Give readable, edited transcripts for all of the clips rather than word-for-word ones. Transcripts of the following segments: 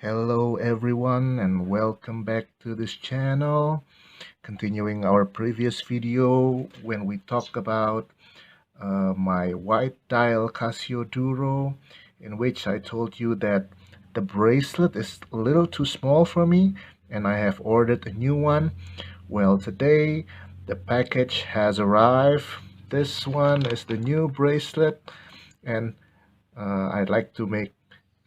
Hello everyone and welcome back to this channel. Continuing our previous video when we talk about my white dial Casio Duro, in which I told you that the bracelet is a little too small for me and I have ordered a new one. Well, today the package has arrived. This one is the new bracelet, and I'd like to make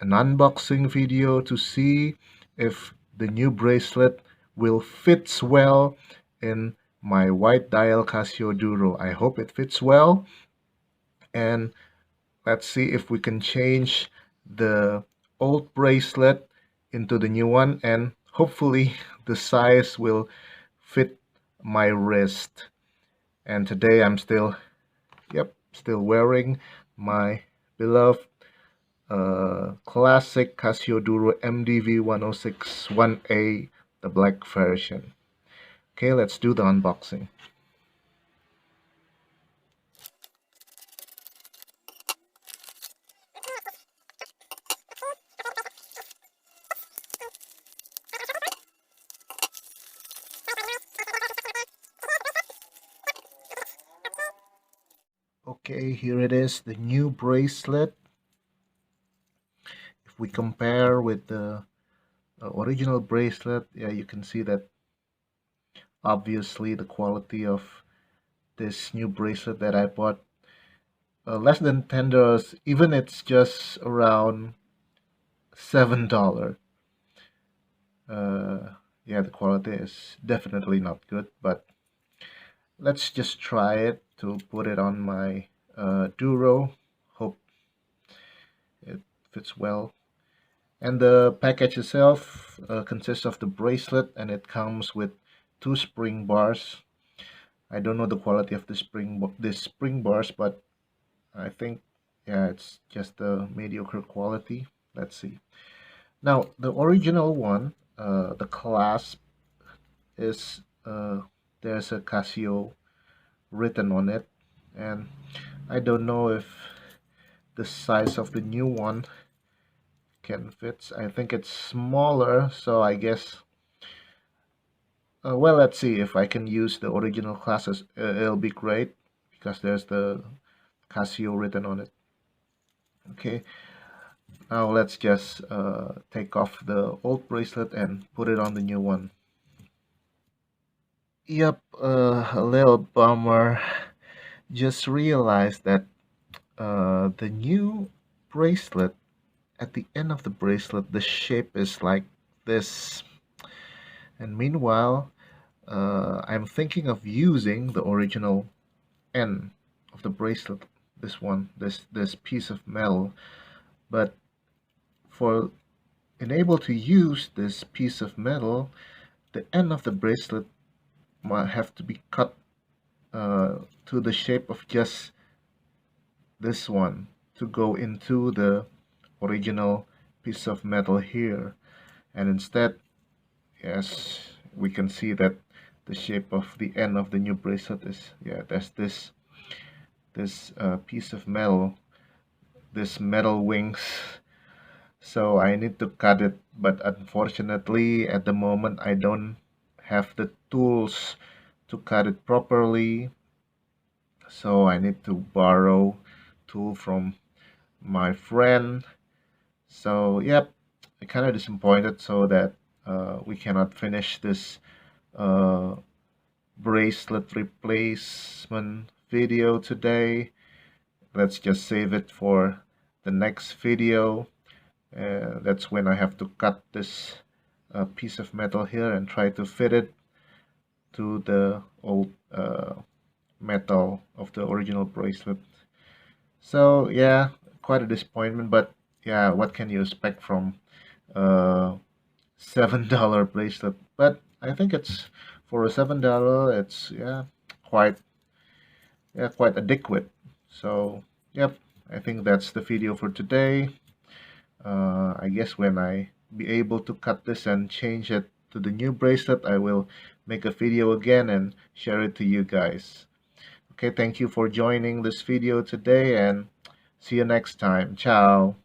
an unboxing video to see if the new bracelet will fits well in my white dial Casio Duro. I hope it fits well, and let's see if we can change the old bracelet into the new one, and hopefully the size will fit my wrist. And today I'm still wearing my beloved classic Casio Duro MDV106-7A, the black version. Okay, let's do the unboxing. Okay, here it is, the new bracelet. If we compare with the original bracelet, yeah, you can see that obviously the quality of this new bracelet that I bought less than $10, even it's just around $7. Yeah, the quality is definitely not good, but let's just try it to put it on my Duro. Hope it fits well. And the package itself consists of the bracelet, and it comes with two spring bars. I don't know the quality of the spring bars, but I think, yeah, it's just a mediocre quality. Let's see. Now the original one, the clasp is there's a Casio written on it, and I don't know if the size of the new one can fit. I think it's smaller, so I guess well, let's see if I can use the original classes. It'll be great because there's the Casio written on it. Okay, now let's just take off the old bracelet and put it on the new one. Yep, a little bummer. Just realized that the new bracelet, at the end of the bracelet, the shape is like this. And meanwhile, I'm thinking of using the original end of the bracelet, this piece of metal. But for enable to use this piece of metal, the end of the bracelet might have to be cut to the shape of just this one to go into the original piece of metal here. And instead, yes, we can see that the shape of the end of the new bracelet is, yeah, there's this piece of metal, this metal wings. So I need to cut it, but unfortunately at the moment I don't have the tools to cut it properly, so I need to borrow tool from my friend. So yep, I'm kind of disappointed so that we cannot finish this uh, bracelet replacement video today. Let's just save it for the next video. That's when I have to cut this piece of metal here and try to fit it to the old metal of the original bracelet. So yeah, quite a disappointment, but yeah, what can you expect from uh, $7 bracelet? But I think it's for a $7, it's quite quite adequate. So yep, I think that's the video for today. I guess when I be able to cut this and change it to the new bracelet, I will make a video again and share it to you guys. Okay, thank you for joining this video today, and see you next time. Ciao.